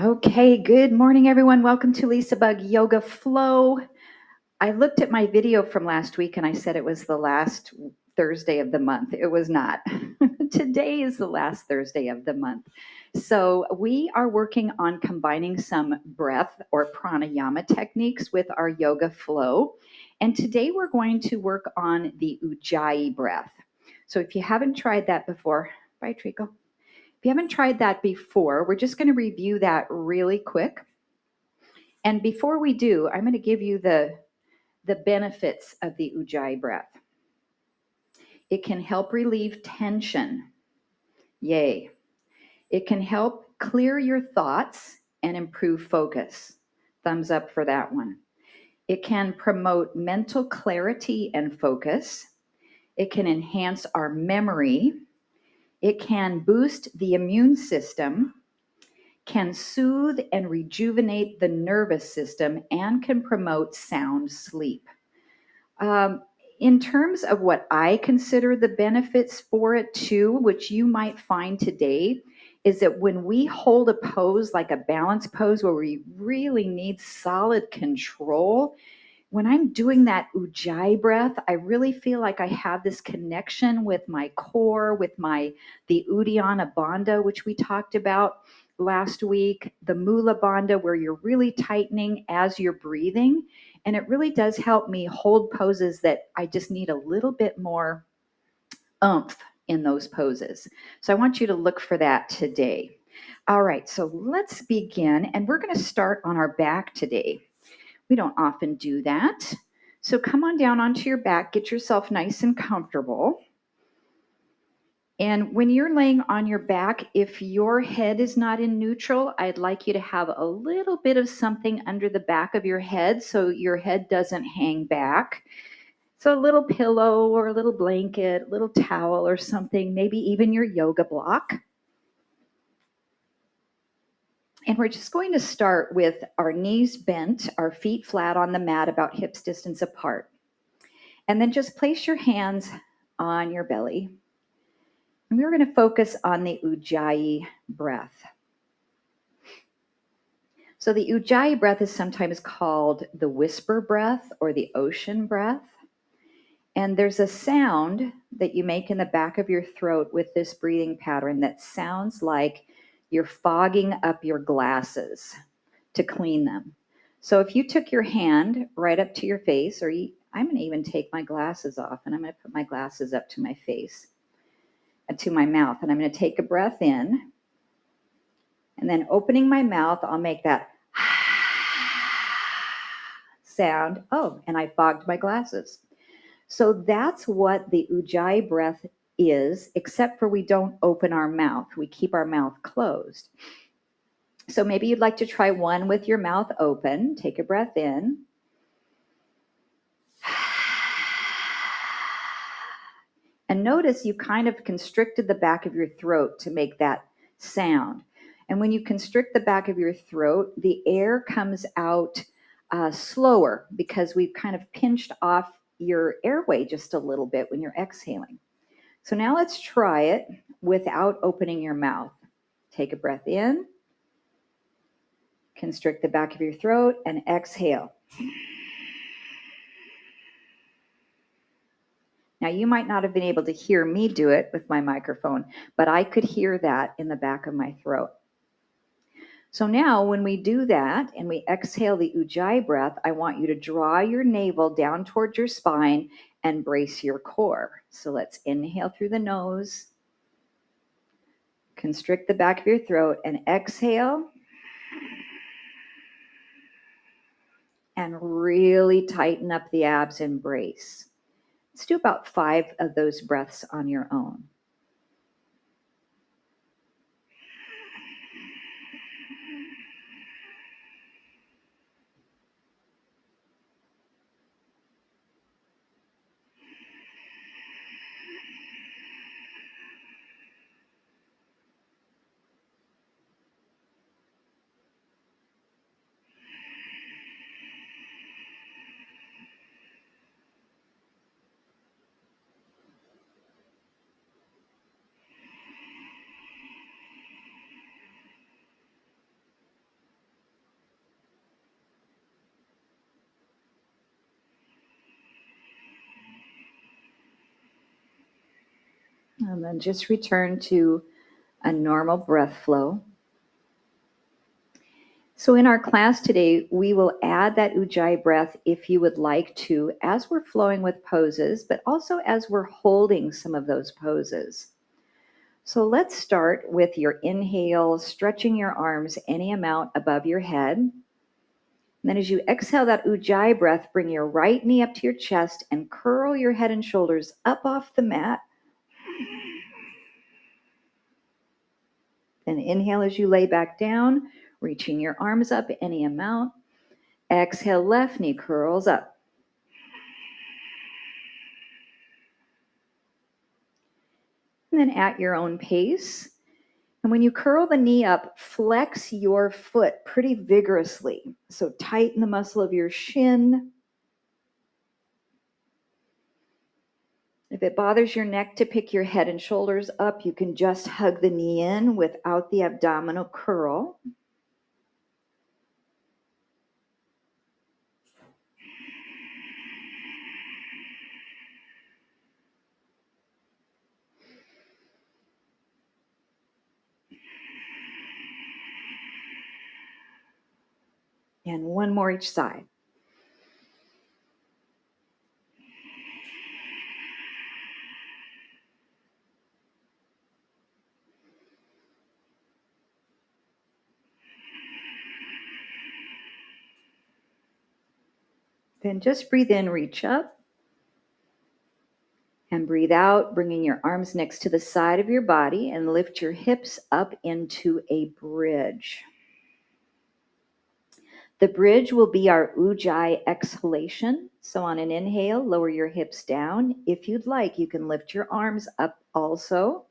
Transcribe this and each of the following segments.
Okay, good morning, everyone. Welcome to LisaBug Yoga Flow. I looked at my video from last week and I said it was the last Thursday of the month. It was not. Today is the last Thursday of the month. So we are working on combining some breath or pranayama techniques with our yoga flow. And today we're going to work on the Ujjayi breath. So if you haven't tried that before, bye, Trico. If you haven't tried that before, we're just going to review that really quick. And before we do, I'm going to give you the benefits of the Ujjayi breath. It can help relieve tension. Yay. It can help clear your thoughts and improve focus. Thumbs up for that one. It can promote mental clarity and focus. It can enhance our memory. It can boost the immune system, can soothe and rejuvenate the nervous system, and can promote sound sleep. In terms of what I consider the benefits for it too, which you might find today, is that when we hold a pose like a balance pose where we really need solid control, when I'm doing that Ujjayi breath, I really feel like I have this connection with my core, with the Uddiyana Bandha, which we talked about last week, the Mula Bandha, where you're really tightening as you're breathing. And it really does help me hold poses that I just need a little bit more oomph in those poses. So I want you to look for that today. All right, so let's begin. And we're going to start on our back today. We don't often do that. So come on down onto your back, get yourself nice and comfortable. And when you're laying on your back, if your head is not in neutral, I'd like you to have a little bit of something under the back of your head so your head doesn't hang back. So a little pillow or a little blanket, a little towel or something, maybe even your yoga block. And we're just going to start with our knees bent, our feet flat on the mat about hips distance apart. And then just place your hands on your belly. And we're going to focus on the Ujjayi breath. So the Ujjayi breath is sometimes called the whisper breath or the ocean breath. And there's a sound that you make in the back of your throat with this breathing pattern that sounds like you're fogging up your glasses to clean them. So if you took your hand right up to your face, I'm going to even take my glasses off and I'm going to put my glasses up to my face and to my mouth. And I'm going to take a breath in. And then opening my mouth, I'll make that sound. Oh, and I fogged my glasses. So that's what the Ujjayi breath is, except for we don't open our mouth. We keep our mouth closed. So maybe you'd like to try one with your mouth open. Take a breath in. And notice you kind of constricted the back of your throat to make that sound. And when you constrict the back of your throat, the air comes out slower because we've kind of pinched off your airway just a little bit when you're exhaling. So now let's try it without opening your mouth. Take a breath in, constrict the back of your throat, and exhale. Now, you might not have been able to hear me do it with my microphone, but I could hear that in the back of my throat. So now when we do that and we exhale the Ujjayi breath, I want you to draw your navel down towards your spine and brace your core. So let's inhale through the nose, constrict the back of your throat, and exhale. And really tighten up the abs and brace. Let's do about 5 of those breaths on your own. And then just return to a normal breath flow. So in our class today, we will add that Ujjayi breath if you would like to, as we're flowing with poses, but also as we're holding some of those poses. So let's start with your inhale, stretching your arms any amount above your head. And then as you exhale that Ujjayi breath, bring your right knee up to your chest and curl your head and shoulders up off the mat. Then inhale as you lay back down, reaching your arms up any amount. Exhale, left knee curls up. And then at your own pace. And when you curl the knee up, flex your foot pretty vigorously. So tighten the muscle of your shin. If it bothers your neck to pick your head and shoulders up, you can just hug the knee in without the abdominal curl. And one more each side. Then just breathe in, reach up. And breathe out, bringing your arms next to the side of your body and lift your hips up into a bridge. The bridge will be our Ujjayi exhalation. So on an inhale, lower your hips down. If you'd like, you can lift your arms up also.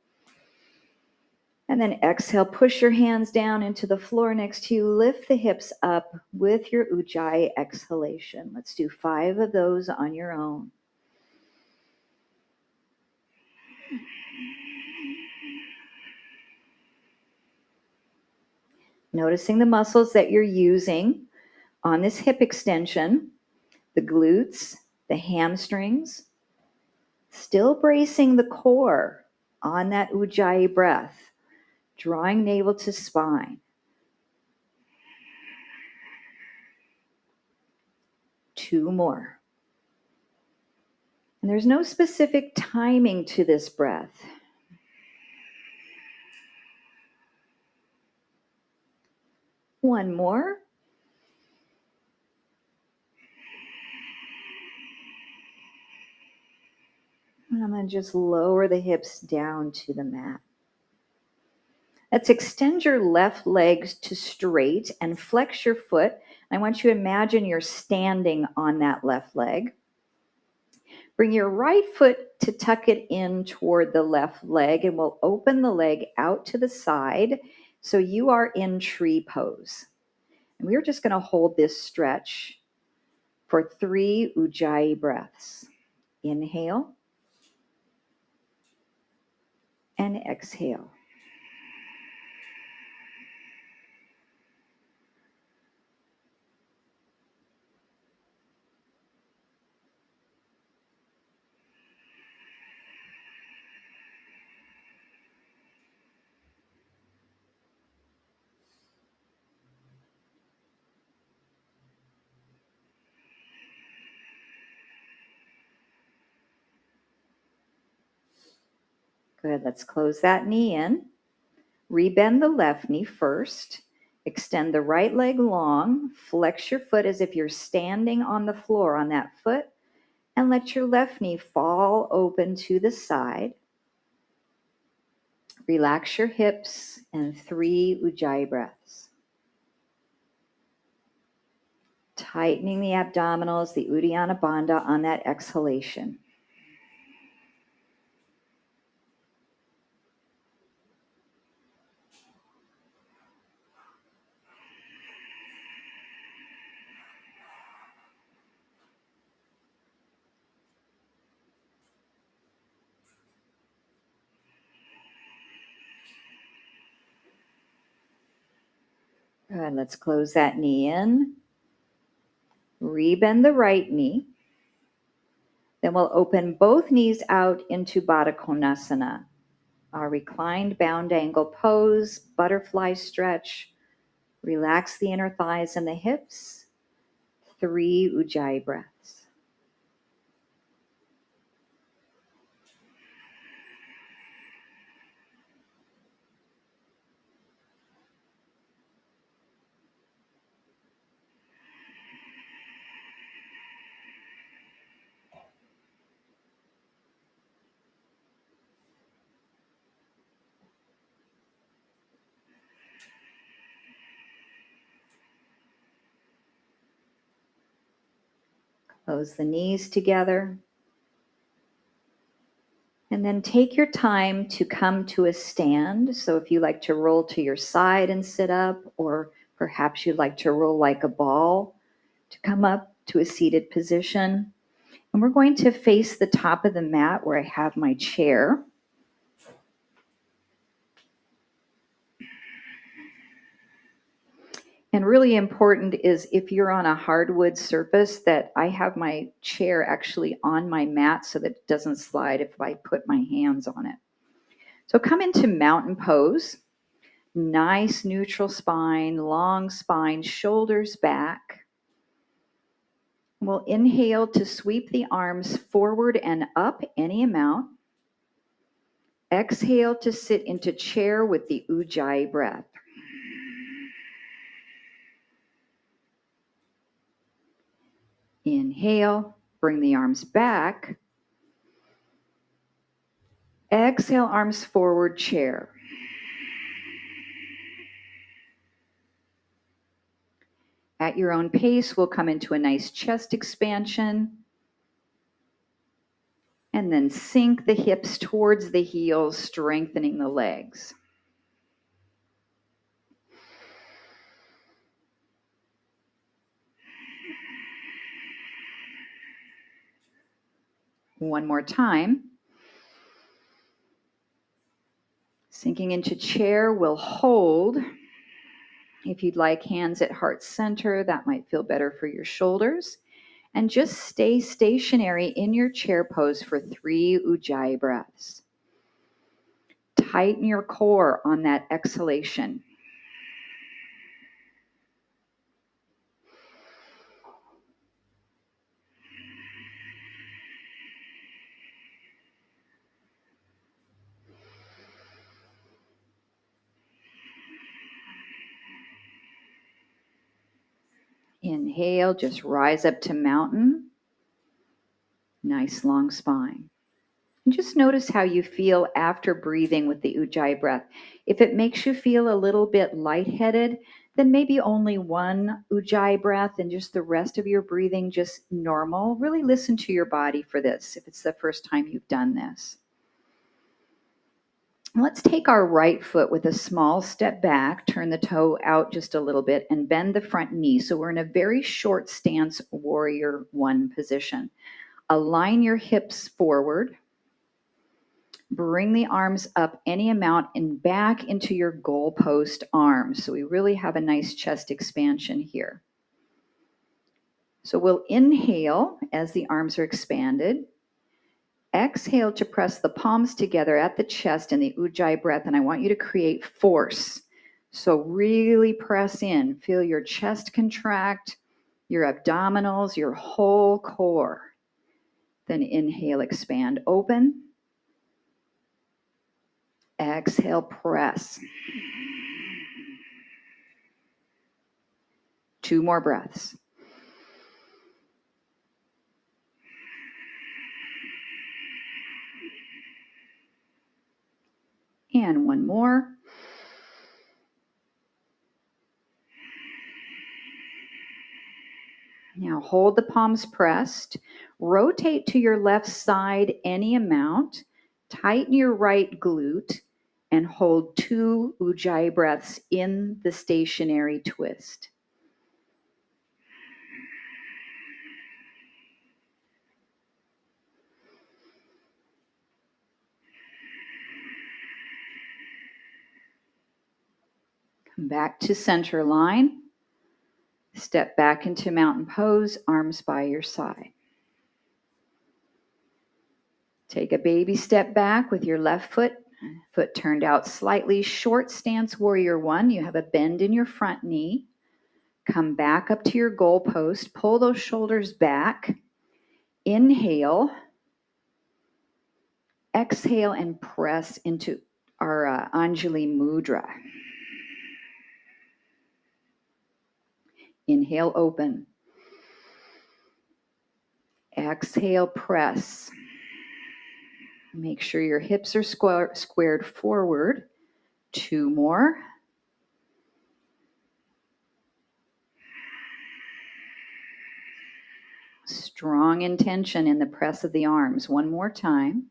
And then exhale, push your hands down into the floor next to you. Lift the hips up with your Ujjayi exhalation. Let's do 5 of those on your own. Noticing the muscles that you're using on this hip extension, the glutes, the hamstrings, still bracing the core on that Ujjayi breath, drawing navel to spine. 2 more. And there's no specific timing to this breath. One more. And I'm going to just lower the hips down to the mat. Let's extend your left legs to straight and flex your foot. I want you to imagine you're standing on that left leg. Bring your right foot to tuck it in toward the left leg, and we'll open the leg out to the side so you are in tree pose. And we're just going to hold this stretch for 3 Ujjayi breaths. Inhale and exhale. Good. Let's close that knee in. Rebend the left knee first. Extend the right leg long. Flex your foot as if you're standing on the floor on that foot. And let your left knee fall open to the side. Relax your hips and 3 Ujjayi breaths. Tightening the abdominals, the Uddiyana Bandha on that exhalation. Good. Let's close that knee in. Rebend the right knee. Then we'll open both knees out into Baddha Konasana. Our reclined bound angle pose, butterfly stretch. Relax the inner thighs and the hips. 3 Ujjayi breaths. Close the knees together. And then take your time to come to a stand. So if you like to roll to your side and sit up, or perhaps you'd like to roll like a ball, to come up to a seated position. And we're going to face the top of the mat where I have my chair. And really important is if you're on a hardwood surface that I have my chair actually on my mat so that it doesn't slide if I put my hands on it. So come into mountain pose. Nice neutral spine, long spine, shoulders back. We'll inhale to sweep the arms forward and up any amount. Exhale to sit into chair with the Ujjayi breath. Inhale, bring the arms back. Exhale, arms forward, chair. At your own pace, we'll come into a nice chest expansion. And then sink the hips towards the heels, strengthening the legs. One more time. Sinking into chair, we'll hold. If you'd like hands at heart center, that might feel better for your shoulders. And just stay stationary in your chair pose for 3 Ujjayi breaths. Tighten your core on that exhalation. Inhale, just rise up to mountain. Nice long spine. And just notice how you feel after breathing with the Ujjayi breath. If it makes you feel a little bit lightheaded, then maybe only 1 Ujjayi breath and just the rest of your breathing just normal. Really listen to your body for this if it's the first time you've done this. Let's take our right foot with a small step back, turn the toe out just a little bit, and bend the front knee. So we're in a very short stance, warrior 1 position. Align your hips forward. Bring the arms up any amount and back into your goalpost arms. So we really have a nice chest expansion here. So we'll inhale as the arms are expanded. Exhale to press the palms together at the chest in the Ujjayi breath, and I want you to create force. So really press in. Feel your chest contract, your abdominals, your whole core. Then inhale, expand, open. Exhale, press. 2 more breaths. And 1 more. Now hold the palms pressed. Rotate to your left side any amount. Tighten your right glute and hold 2 Ujjayi breaths in the stationary twist. Come back to center line. Step back into mountain pose, arms by your side. Take a baby step back with your left foot Foot turned out slightly. Short stance, warrior one. You have a bend in your front knee. Come back up to your goal post. Pull those shoulders back. Inhale. Exhale and press into our Anjali Mudra. Inhale, open. Exhale, press. Make sure your hips are squared forward. 2 more. Strong intention in the press of the arms. 1 more time.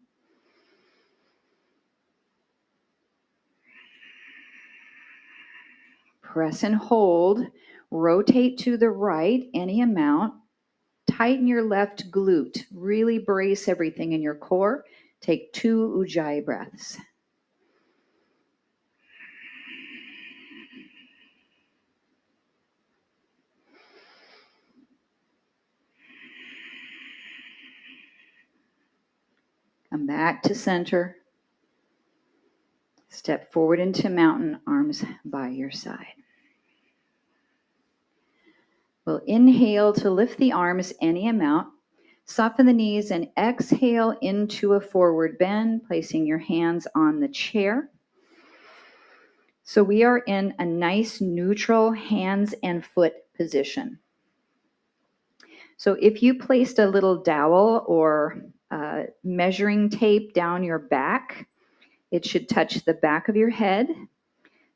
Press and hold. Rotate to the right any amount. Tighten your left glute. Really brace everything in your core. Take 2 Ujjayi breaths. Come back to center. Step forward into mountain, arms by your side. We'll inhale to lift the arms any amount. Soften the knees and exhale into a forward bend, placing your hands on the chair. So we are in a nice neutral hands and foot position. So if you placed a little dowel or measuring tape down your back, it should touch the back of your head,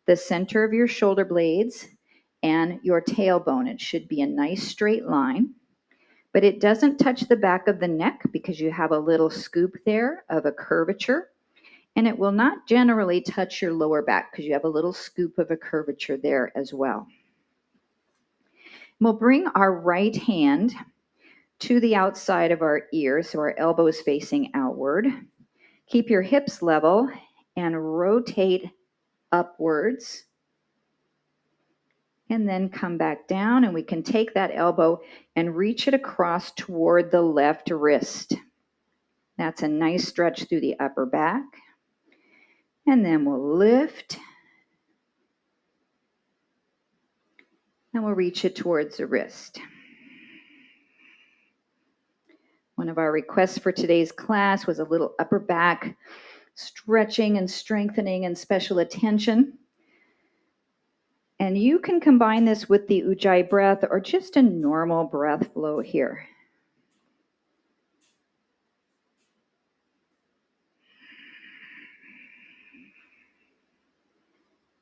the center of your shoulder blades, and your tailbone. It should be a nice straight line, but it doesn't touch the back of the neck because you have a little scoop there of a curvature, and it will not generally touch your lower back because you have a little scoop of a curvature there as well. We'll bring our right hand to the outside of our ear, so our elbow is facing outward. Keep your hips level and rotate upwards. And then come back down, and we can take that elbow and reach it across toward the left wrist. That's a nice stretch through the upper back. And then we'll lift. And we'll reach it towards the wrist. One of our requests for today's class was a little upper back stretching and strengthening and special attention. And you can combine this with the Ujjayi breath or just a normal breath flow here.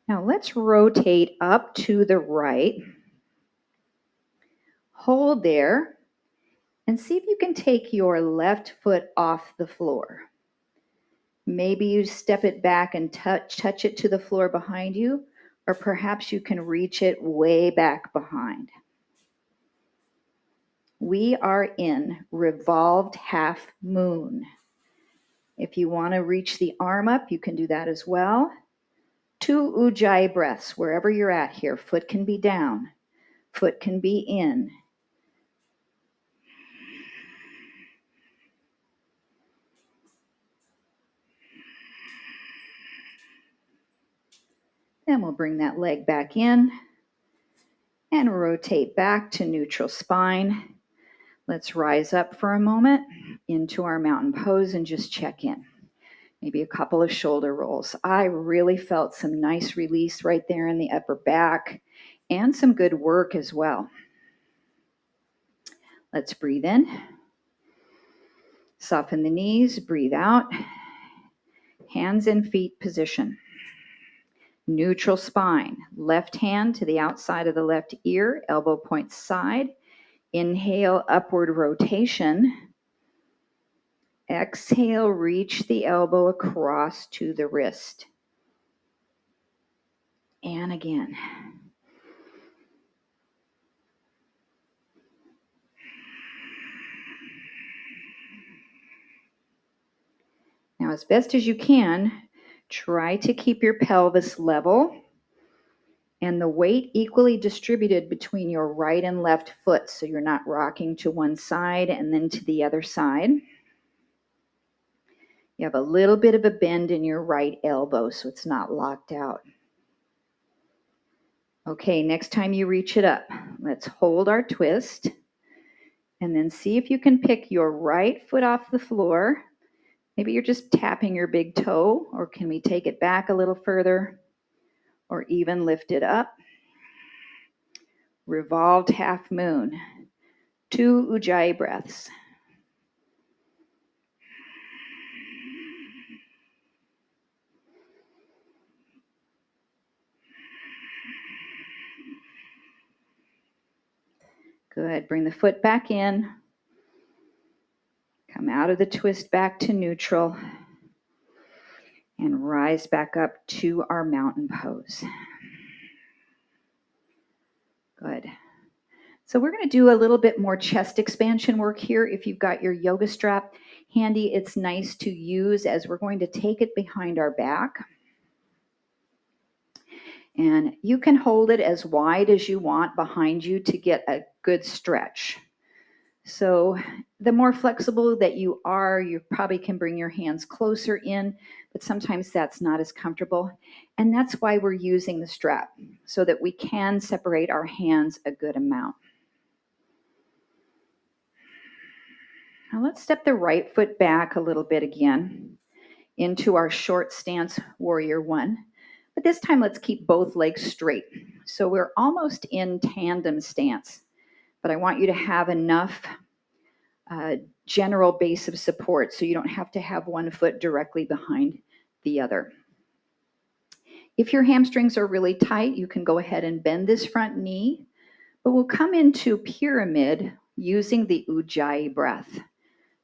Now let's rotate up to the right. Hold there and see if you can take your left foot off the floor. Maybe you step it back and touch it to the floor behind you, or perhaps you can reach it way back behind. We are in revolved half moon. If you want to reach the arm up, you can do that as well. 2 Ujjayi breaths, wherever you're at here. Foot can be down, foot can be in. Then we'll bring that leg back in and rotate back to neutral spine. Let's rise up for a moment into our mountain pose and just check in. Maybe a couple of shoulder rolls. I really felt some nice release right there in the upper back and some good work as well. Let's breathe in. Soften the knees, breathe out. Hands and feet position. Neutral spine. Left hand to the outside of the left ear, elbow points side. Inhale, upward rotation. Exhale, reach the elbow across to the wrist. And again. Now, as best as you can, try to keep your pelvis level and the weight equally distributed between your right and left foot, so you're not rocking to one side and then to the other side. You have a little bit of a bend in your right elbow, so it's not locked out. Okay, next time you reach it up, let's hold our twist and then see if you can pick your right foot off the floor. Maybe you're just tapping your big toe, or can we take it back a little further, or even lift it up? Revolved half moon. 2 Ujjayi breaths. Good. Bring the foot back in. Come out of the twist back to neutral. And rise back up to our mountain pose. Good. So we're going to do a little bit more chest expansion work here. If you've got your yoga strap handy, it's nice to use as we're going to take it behind our back. And you can hold it as wide as you want behind you to get a good stretch. So the more flexible that you are, you probably can bring your hands closer in, but sometimes that's not as comfortable. And that's why we're using the strap, so that we can separate our hands a good amount. Now let's step the right foot back a little bit again into our short stance warrior one. But this time let's keep both legs straight. So we're almost in tandem stance, but I want you to have enough general base of support so you don't have to have one foot directly behind the other. If your hamstrings are really tight, you can go ahead and bend this front knee, but we'll come into pyramid using the Ujjayi breath.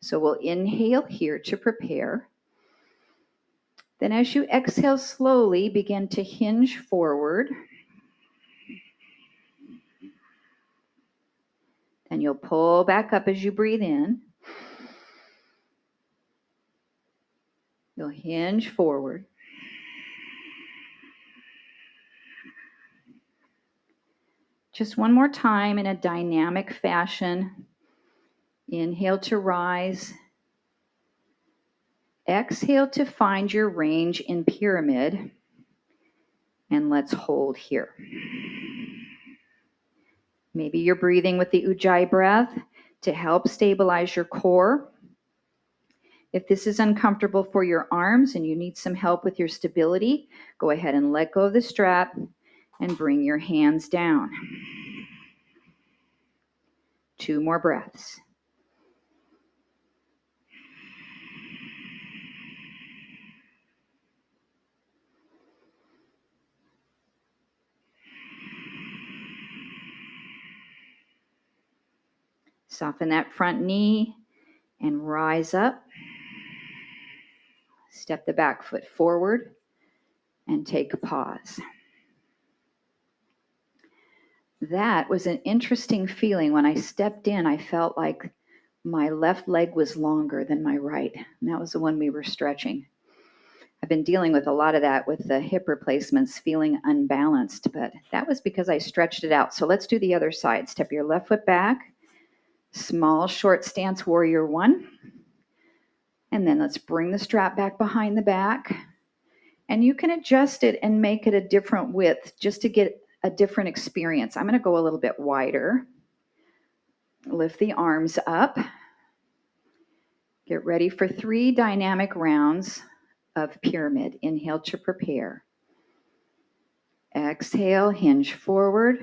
So we'll inhale here to prepare. Then as you exhale slowly, begin to hinge forward. Then you'll pull back up as you breathe in. You'll hinge forward. Just one more time in a dynamic fashion. Inhale to rise. Exhale to find your range in pyramid. And let's hold here. Maybe you're breathing with the Ujjayi breath to help stabilize your core. If this is uncomfortable for your arms and you need some help with your stability, go ahead and let go of the strap and bring your hands down. 2 more breaths. Soften that front knee and rise up. Step the back foot forward and take a pause. That was an interesting feeling. When I stepped in, I felt like my left leg was longer than my right. And that was the one we were stretching. I've been dealing with a lot of that with the hip replacements, feeling unbalanced, but that was because I stretched it out. So let's do the other side. Step your left foot back. Small short stance warrior one. And then let's bring the strap back behind the back. And you can adjust it and make it a different width just to get a different experience. I'm going to go a little bit wider. Lift the arms up. Get ready for 3 dynamic rounds of pyramid. Inhale to prepare. Exhale, hinge forward.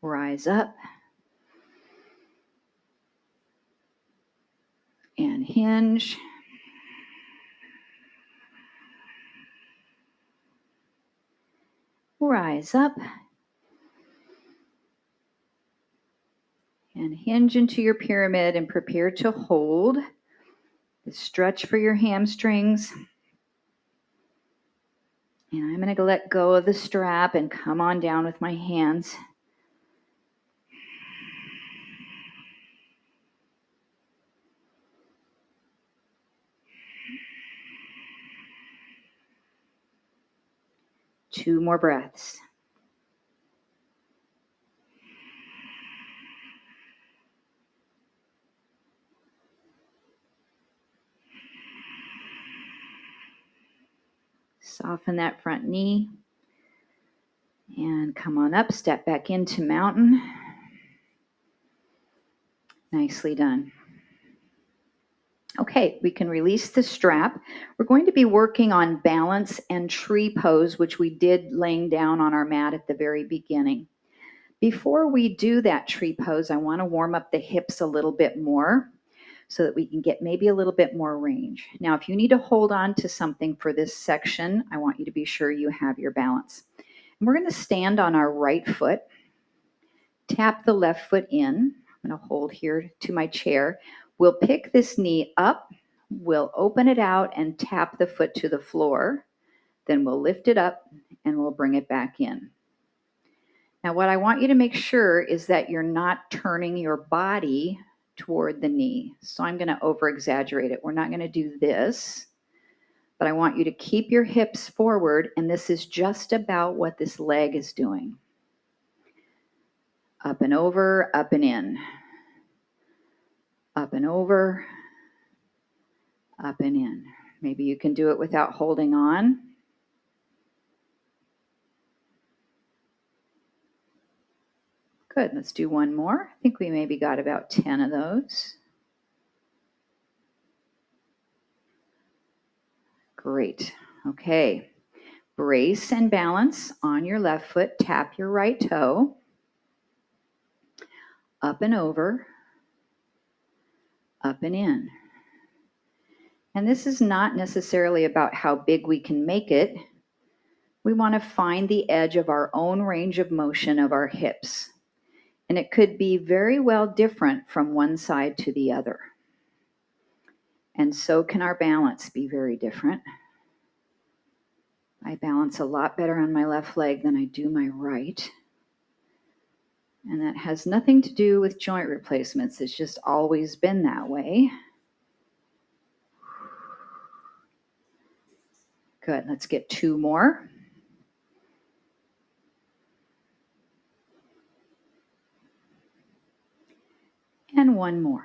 Rise up. And hinge. Rise up. And hinge into your pyramid and prepare to hold. Stretch for your hamstrings. And I'm going to let go of the strap and come on down with my hands. Two more breaths. Soften that front knee. And come on up, step back into mountain. Nicely done. Okay, we can release the strap. We're going to be working on balance and tree pose, which we did laying down on our mat at the very beginning. Before we do that tree pose, I want to warm up the hips a little bit more so that we can get maybe a little bit more range. Now, if you need to hold on to something for this section, I want you to be sure you have your balance. And we're going to stand on our right foot, tap the left foot in. I'm going to hold here to my chair. We'll pick this knee up, we'll open it out and tap the foot to the floor. Then we'll lift it up and we'll bring it back in. Now, what I want you to make sure is that you're not turning your body toward the knee. So I'm going to over exaggerate it. We're not going to do this, but I want you to keep your hips forward, and this is just about what this leg is doing. Up and over, up and in. Up and over, up and in. Maybe you can do it without holding on. Good, let's do one more. I think we maybe got about 10 of those. Great, okay. Brace and balance on your left foot, tap your right toe. Up and over, up and in. And this is not necessarily about how big we can make it. We want to find the edge of our own range of motion of our hips. And it could be very well different from one side to the other. And so can our balance be very different. I balance a lot better on my left leg than I do my right. And that has nothing to do with joint replacements. It's just always been that way. Good, let's get 2 more. And 1 more.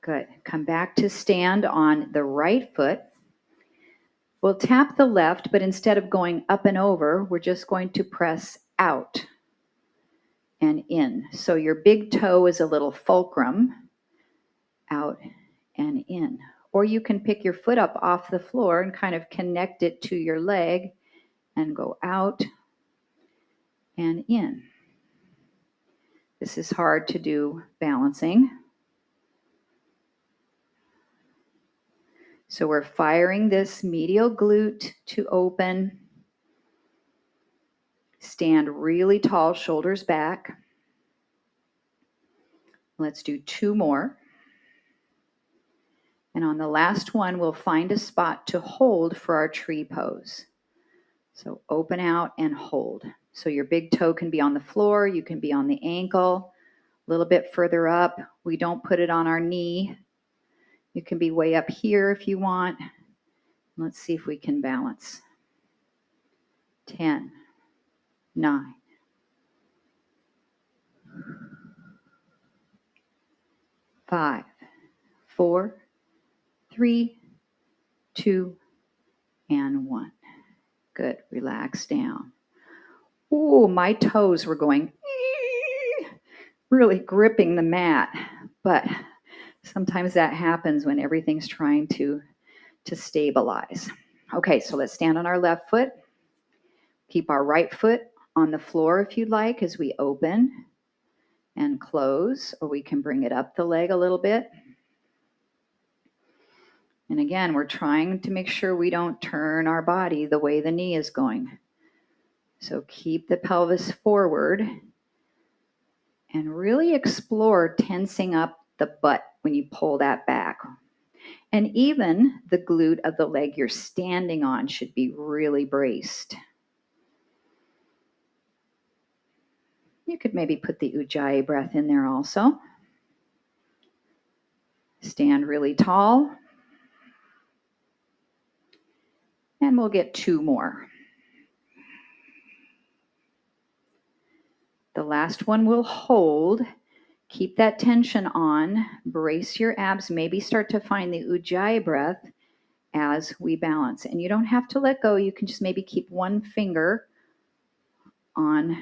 Good, come back to stand on the right foot. We'll tap the left, but instead of going up and over, we're just going to press out and in. So your big toe is a little fulcrum, out and in. Or you can pick your foot up off the floor and kind of connect it to your leg and go out and in. This is hard to do balancing. So we're firing this medial glute to open. Stand really tall, shoulders back. Let's do 2 more. And on the last one, we'll find a spot to hold for our tree pose. So open out and hold. So your big toe can be on the floor, you can be on the ankle, a little bit further up. We don't put it on our knee. You can be way up here if you want. Let's see if we can balance. 10, 9, 5, 4, 3, 2, and 1. Good, relax down. Ooh, my toes were going, really gripping the mat, but sometimes that happens when everything's trying to stabilize. Okay, so let's stand on our left foot. Keep our right foot on the floor if you'd like as we open and close, or we can bring it up the leg a little bit. And again, we're trying to make sure we don't turn our body the way the knee is going. So keep the pelvis forward and really explore tensing up the butt when you pull that back. And even the glute of the leg you're standing on should be really braced. You could maybe put the Ujjayi breath in there also. Stand really tall. And we'll get 2 more. The last one we'll hold. Keep that tension on, brace your abs, maybe start to find the Ujjayi breath as we balance. And you don't have to let go, you can just maybe keep one finger on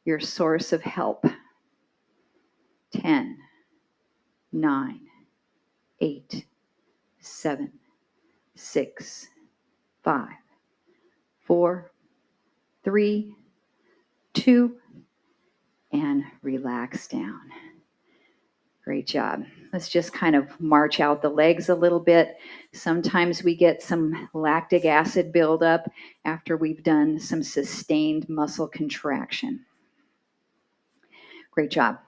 your source of help. 10, 9, 8, 7, 6, 5, 4, 3, 2, and relax down. Great job. Let's just kind of march out the legs a little bit. Sometimes we get some lactic acid buildup after we've done some sustained muscle contraction. Great job.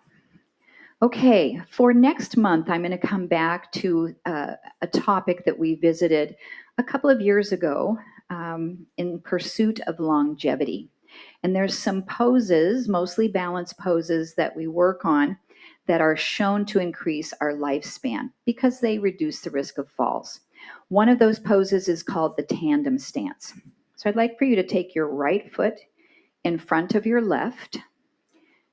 Okay, for next month, I'm going to come back to a topic that we visited a couple of years ago in pursuit of longevity. And there's some poses, mostly balance poses, that we work on that are shown to increase our lifespan because they reduce the risk of falls. One of those poses is called the tandem stance. So I'd like for you to take your right foot in front of your left.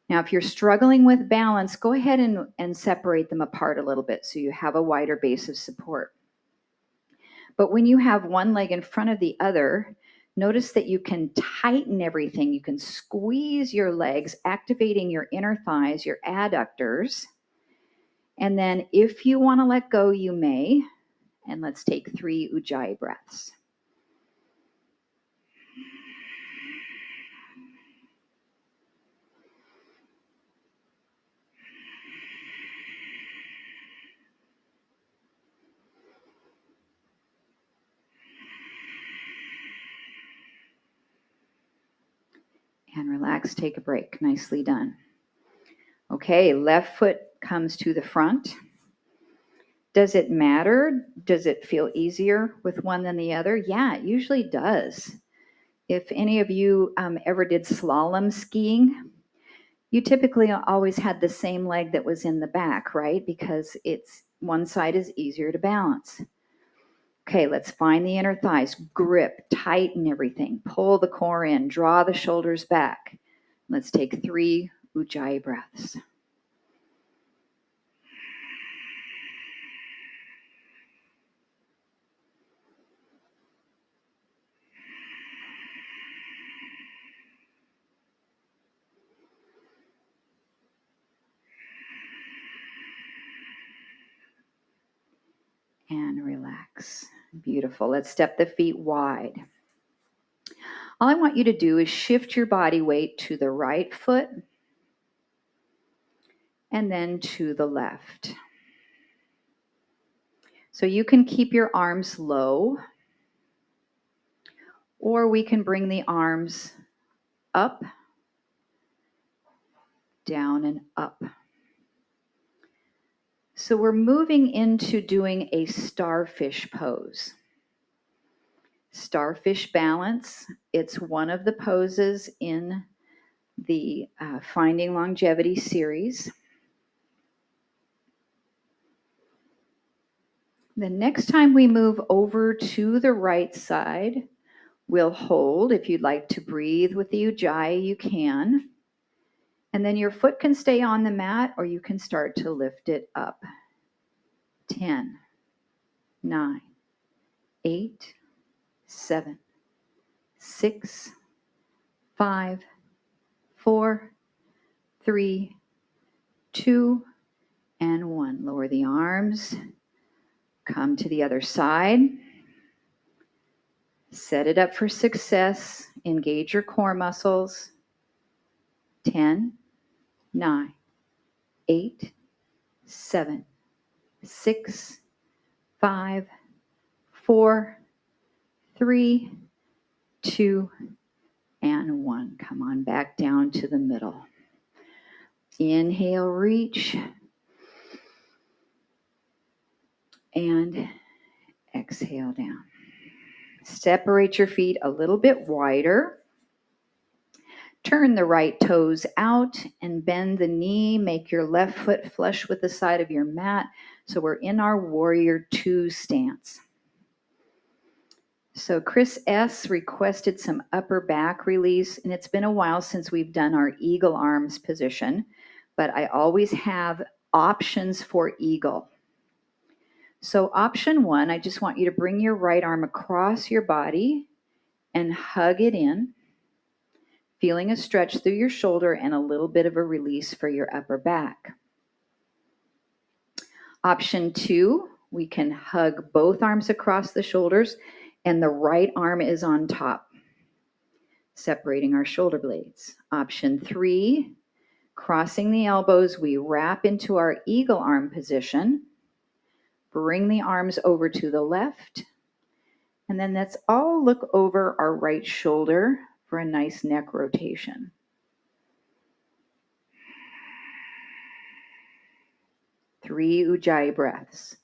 Now, if you're struggling with balance, go ahead and separate them apart a little bit so you have a wider base of support. But when you have one leg in front of the other, notice that you can tighten everything. You can squeeze your legs, activating your inner thighs, your adductors. And then if you want to let go, you may. And let's take 3 Ujjayi breaths. And relax, take a break. Nicely done. Okay, left foot comes to the front. Does it matter? Does it feel easier with one than the other? Yeah, it usually does. If any of you ever did slalom skiing, you typically always had the same leg that was in the back, right? Because it's one side is easier to balance. Okay, let's find the inner thighs. Grip, tighten everything. Pull the core in, draw the shoulders back. Let's take 3 Ujjayi breaths. And relax. Beautiful. Let's step the feet wide. All I want you to do is shift your body weight to the right foot and then to the left. So you can keep your arms low, or we can bring the arms up, down, and up. So we're moving into doing a starfish pose. Starfish balance, it's one of the poses in the Finding Longevity series. The next time we move over to the right side, we'll hold. If you'd like to breathe with the Ujjayi, you can. And then your foot can stay on the mat, or you can start to lift it up. 10, 9, 8, 7, 6, 5, 4, 3, 2, and 1. Lower the arms. Come to the other side. Set it up for success. Engage your core muscles. 10, 9, 8, 7, 6, 5, 4, 3, 2, and 1. Come on back down to the middle. Inhale, reach. And exhale down. Separate your feet a little bit wider. Turn the right toes out and bend the knee. Make your left foot flush with the side of your mat. So we're in our Warrior 2 stance. So Chris S. requested some upper back release, and it's been a while since we've done our eagle arms position, but I always have options for eagle. So option 1, I just want you to bring your right arm across your body and hug it in, feeling a stretch through your shoulder and a little bit of a release for your upper back. Option 2, we can hug both arms across the shoulders and the right arm is on top, separating our shoulder blades. Option 3, crossing the elbows, we wrap into our eagle arm position, bring the arms over to the left, and then let's all look over our right shoulder for a nice neck rotation. Three Ujjayi breaths.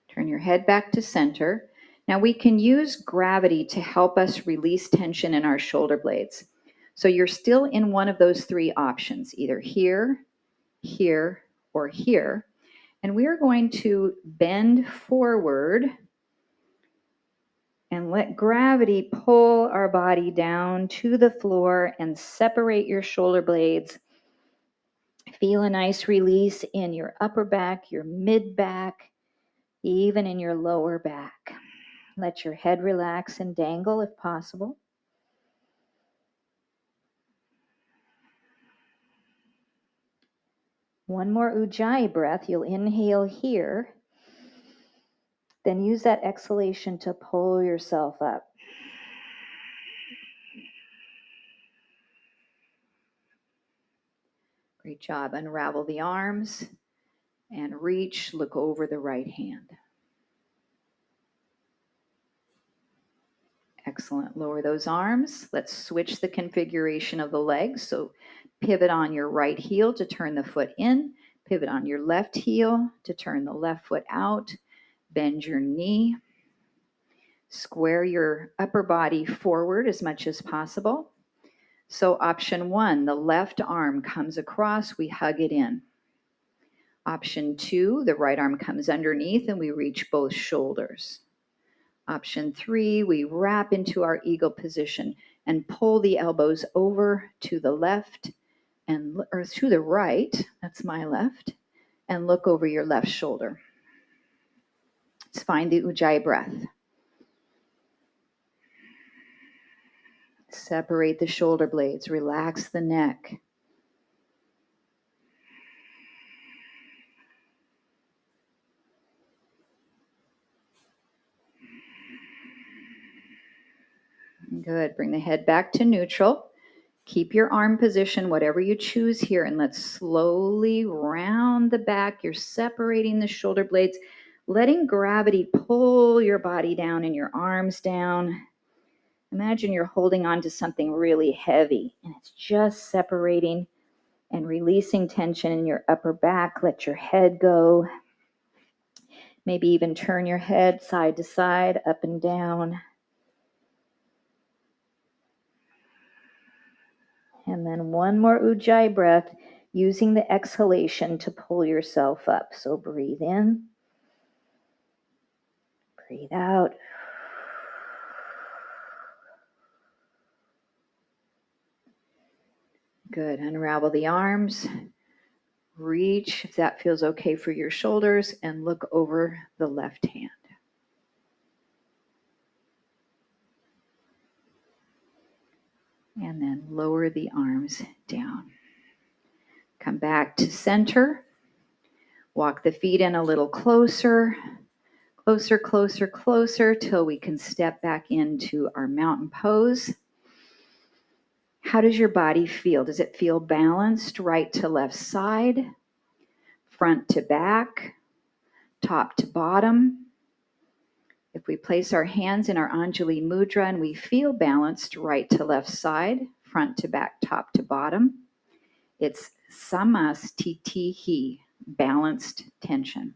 Turn your head back to center. Now we can use gravity to help us release tension in our shoulder blades. So you're still in one of those 3 options, either here, here, or here. And we are going to bend forward and let gravity pull our body down to the floor and separate your shoulder blades. Feel a nice release in your upper back, your mid back, even in your lower back. Let your head relax and dangle if possible. One more Ujjayi breath. You'll inhale here. Then use that exhalation to pull yourself up. Great job. Unravel the arms and reach. Look over the right hand. Excellent. Lower those arms. Let's switch the configuration of the legs. So pivot on your right heel to turn the foot in. Pivot on your left heel to turn the left foot out. Bend your knee. Square your upper body forward as much as possible. So option 1, the left arm comes across, we hug it in. Option 2, the right arm comes underneath and we reach both shoulders. Option 3, we wrap into our eagle position and pull the elbows over to the left or to the right, that's my left, and look over your left shoulder. Let's find the Ujjayi breath. Separate the shoulder blades, relax the neck. Good. Bring the head back to neutral. Keep your arm position, whatever you choose here, and let's slowly round the back. You're separating the shoulder blades, letting gravity pull your body down and your arms down. Imagine you're holding on to something really heavy, and it's just separating and releasing tension in your upper back. Let your head go. Maybe even turn your head side to side, up and down. And then one more Ujjayi breath, using the exhalation to pull yourself up. So breathe in, breathe out. Good. Unravel the arms. Reach, if that feels okay for your shoulders, and look over the left hand. And then lower the arms down. Come back to center. Walk the feet in a little closer, closer, closer, closer, till we can step back into our mountain pose. How does your body feel? Does it feel balanced, right to left side, front to back, top to bottom? If we place our hands in our Anjali Mudra and we feel balanced, right to left side, front to back, top to bottom, it's samastitihi, balanced tension.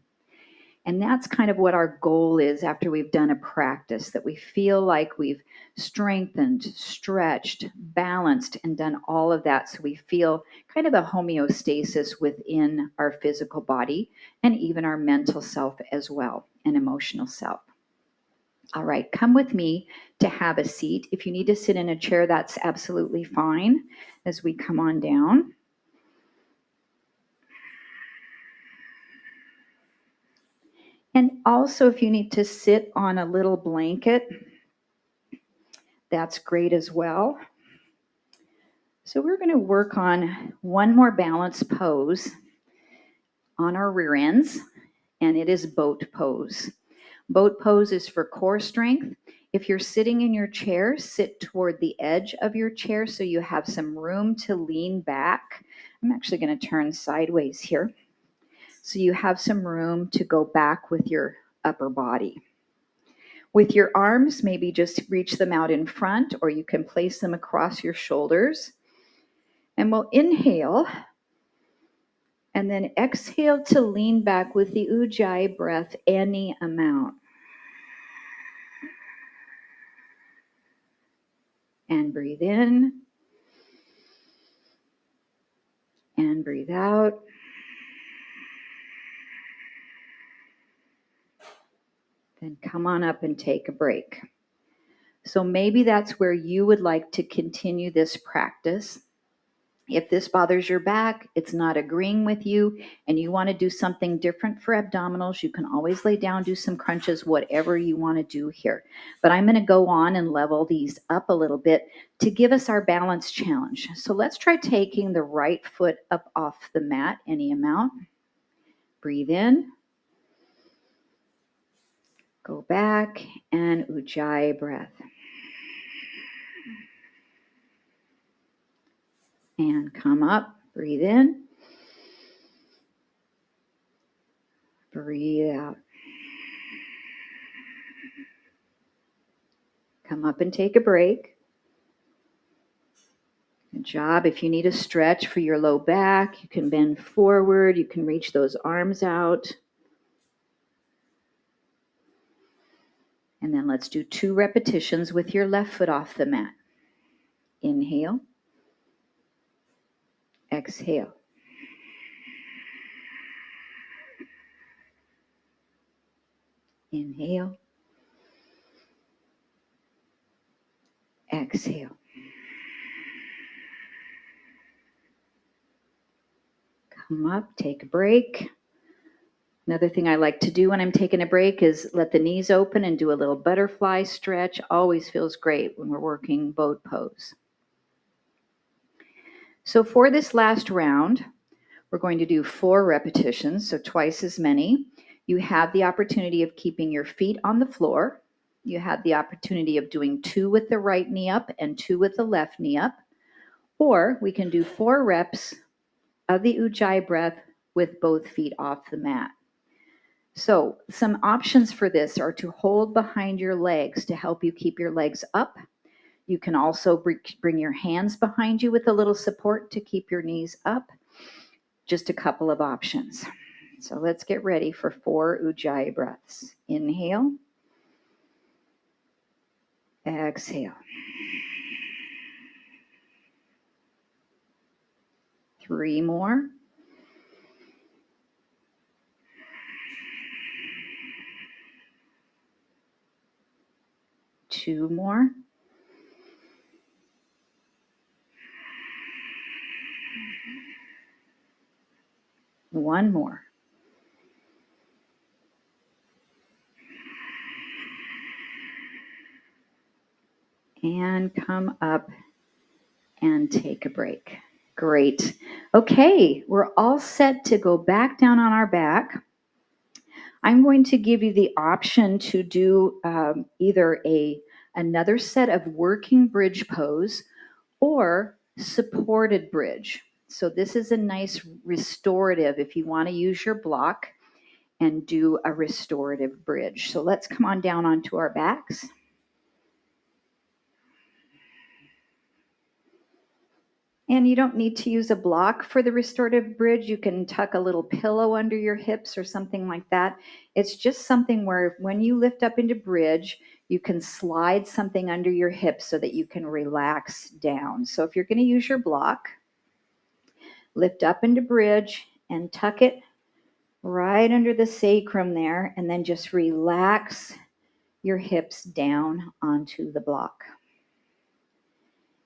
And that's kind of what our goal is after we've done a practice, that we feel like we've strengthened, stretched, balanced, and done all of that. So we feel kind of a homeostasis within our physical body and even our mental self as well, and emotional self. All right, come with me to have a seat. If you need to sit in a chair, that's absolutely fine as we come on down. And also, if you need to sit on a little blanket, that's great as well. So we're going to work on one more balance pose on our rear ends, and it is boat pose. Boat pose is for core strength. If you're sitting in your chair, sit toward the edge of your chair so you have some room to lean back. I'm actually going to turn sideways here. So you have some room to go back with your upper body. With your arms, maybe just reach them out in front, or you can place them across your shoulders. And we'll inhale, and then exhale to lean back with the Ujjayi breath any amount. And breathe in, and breathe out. Then come on up and take a break. So maybe that's where you would like to continue this practice. If this bothers your back, it's not agreeing with you, and you want to do something different for abdominals, you can always lay down, do some crunches, whatever you want to do here. But I'm going to go on and level these up a little bit to give us our balance challenge. So let's try taking the right foot up off the mat, any amount. Breathe in. Go back, and Ujjayi breath. And come up, breathe in. Breathe out. Come up and take a break. Good job. If you need a stretch for your low back, you can bend forward. You can reach those arms out. And then let's do 2 repetitions with your left foot off the mat. Inhale. Exhale. Inhale. Exhale. Come up, take a break. Another thing I like to do when I'm taking a break is let the knees open and do a little butterfly stretch. Always feels great when we're working boat pose. So for this last round, we're going to do 4 repetitions, so twice as many. You have the opportunity of keeping your feet on the floor. You have the opportunity of doing 2 with the right knee up and 2 with the left knee up. Or we can do 4 reps of the Ujjayi breath with both feet off the mat. So some options for this are to hold behind your legs to help you keep your legs up. You can also bring your hands behind you with a little support to keep your knees up. Just a couple of options. So let's get ready for 4 Ujjayi breaths. Inhale. Exhale. 3 more. 2 more. 1 more. And come up and take a break. Great. Okay, we're all set to go back down on our back. I'm going to give you the option to do either another set of working bridge pose or supported bridge. So this is a nice restorative if you want to use your block and do a restorative bridge. So let's come on down onto our backs. And you don't need to use a block for the restorative bridge. You can tuck a little pillow under your hips or something like that. It's just something where when you lift up into bridge, you can slide something under your hips so that you can relax down. So if you're going to use your block, lift up into bridge and tuck it right under the sacrum there, and then just relax your hips down onto the block.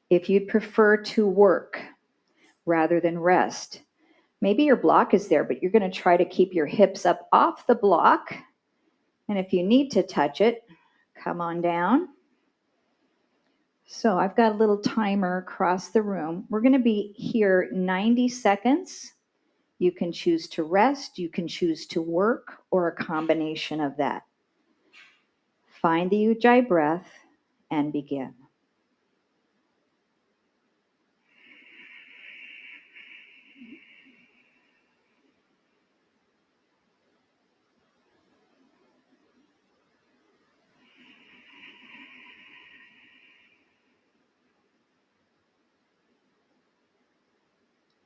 If you'd prefer to work rather than rest, maybe your block is there, but you're going to try to keep your hips up off the block. And if you need to touch it, come on down. So I've got a little timer across the room. We're going to be here 90 seconds. You can choose to rest, you can choose to work, or a combination of that. Find the Ujjayi breath and begin.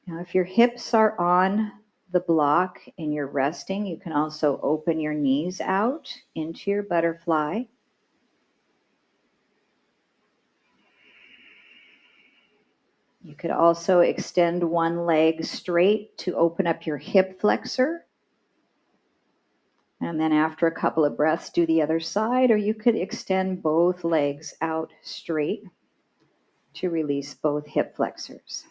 Now, if your hips are on the block and you're resting, you can also open your knees out into your butterfly. You could also extend one leg straight to open up your hip flexor. And then after a couple of breaths, do the other side, or you could extend both legs out straight to release both hip flexors.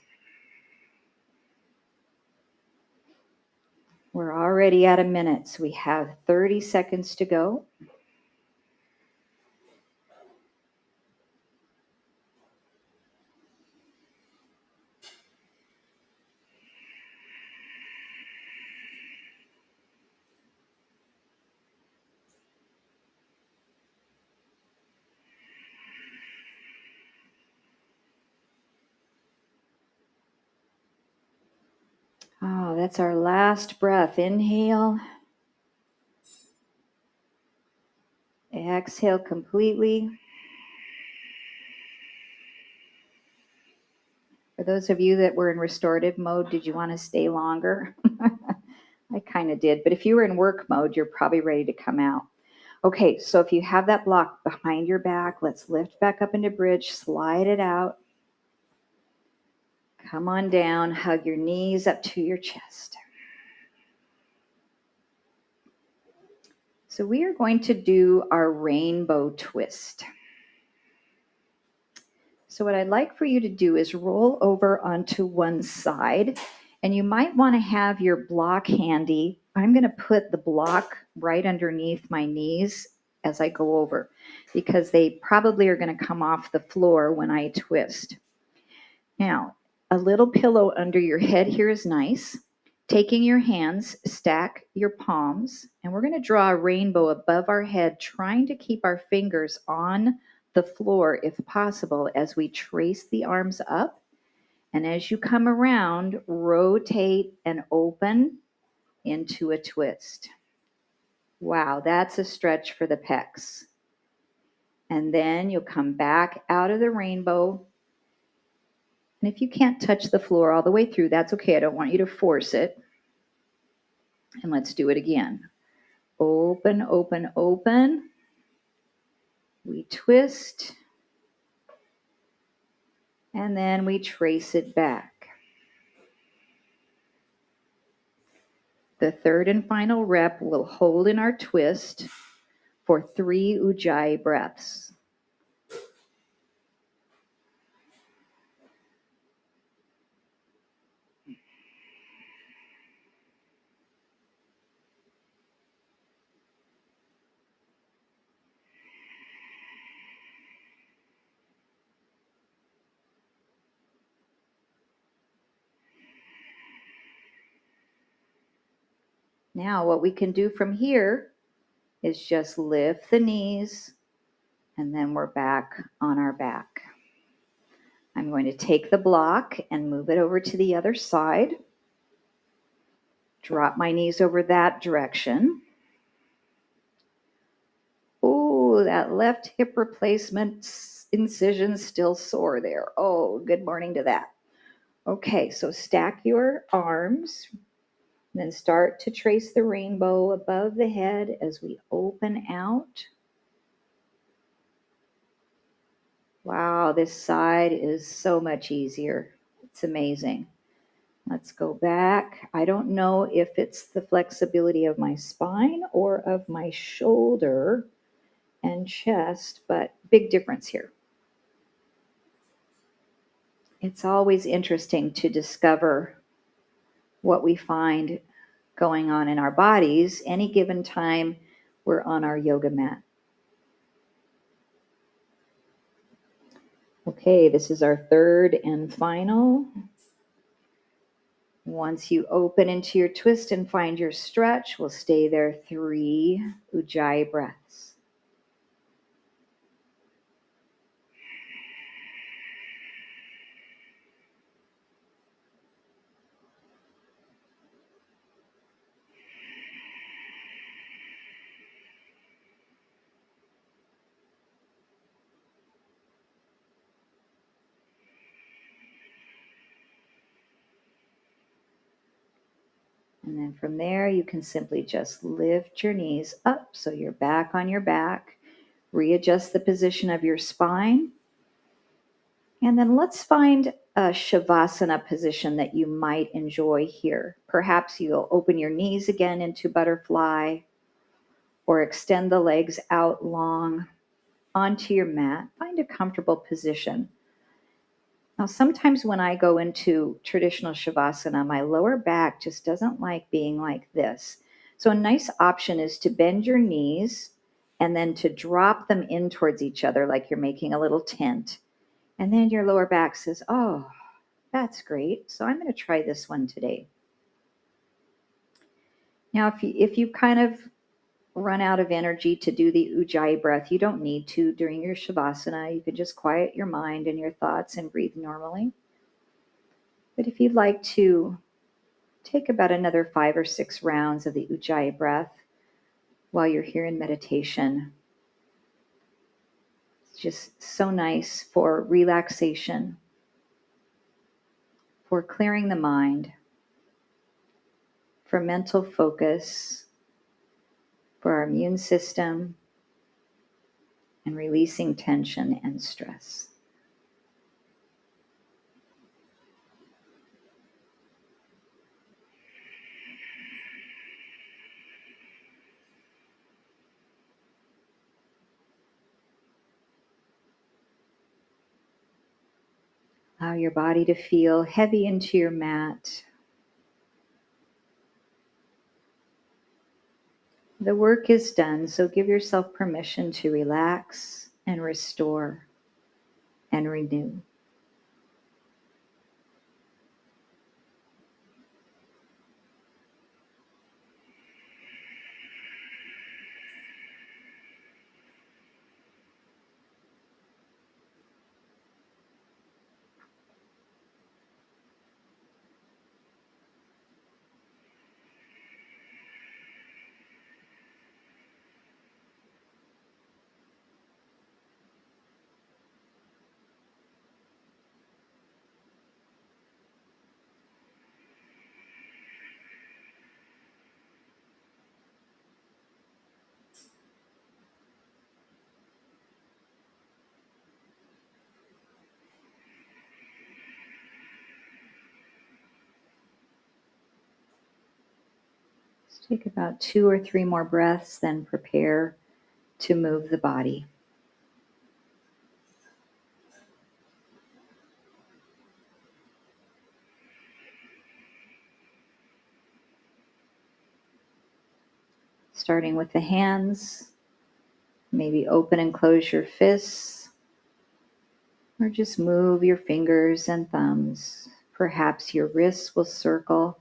We're already at a minute, so we have 30 seconds to go. Oh, that's our last breath. Inhale. Exhale completely. For those of you that were in restorative mode, did you want to stay longer? I kind of did, but if you were in work mode, you're probably ready to come out. Okay, so if you have that block behind your back, let's lift back up into bridge, slide it out. Come on down, hug your knees up to your chest. So we are going to do our rainbow twist. So what I'd like for you to do is roll over onto one side, and you might want to have your block handy. I'm going to put the block right underneath my knees as I go over, because they probably are going to come off the floor when I twist. Now, a little pillow under your head here is nice. Taking your hands, stack your palms, and we're going to draw a rainbow above our head, trying to keep our fingers on the floor if possible as we trace the arms up. And as you come around, rotate and open into a twist. Wow, that's a stretch for the pecs. And then you'll come back out of the rainbow. And if you can't touch the floor all the way through, that's okay. I don't want you to force it. And let's do it again. Open, open, open. We twist. And then we trace it back. The third and final rep we'll hold in our twist for 3 Ujjayi breaths. Now what we can do from here is just lift the knees, and then we're back on our back. I'm going to take the block and move it over to the other side. Drop my knees over that direction. Oh, that left hip replacement incision's still sore there. Oh, good morning to that. Okay, so stack your arms and then start to trace the rainbow above the head as we open out. Wow, this side is so much easier. It's amazing. Let's go back. I don't know if it's the flexibility of my spine or of my shoulder and chest, but big difference here. It's always interesting to discover what we find going on in our bodies any given time we're on our yoga mat. Okay, this is our third and final. Once you open into your twist and find your stretch, we'll stay there 3 Ujjayi breaths. And then from there, you can simply just lift your knees up so you're back on your back. Readjust the position of your spine. And then let's find a Shavasana position that you might enjoy here. Perhaps you'll open your knees again into butterfly or extend the legs out long onto your mat. Find a comfortable position. Now, sometimes when I go into traditional Shavasana, my lower back just doesn't like being like this. So, a nice option is to bend your knees and then to drop them in towards each other like you're making a little tent. And then your lower back says, oh, that's great. So, I'm going to try this one today. Now, if you kind of run out of energy to do the Ujjayi breath, you don't need to during your Shavasana. You can just quiet your mind and your thoughts and breathe normally. But if you'd like to take about another 5 or 6 rounds of the Ujjayi breath while you're here in meditation. It's just so nice for relaxation, for clearing the mind, for mental focus, for our immune system, and releasing tension and stress. Allow your body to feel heavy into your mat. The work is done, so give yourself permission to relax and restore and renew. Just take about 2 or 3 more breaths, then prepare to move the body. Starting with the hands, maybe open and close your fists, or just move your fingers and thumbs. Perhaps your wrists will circle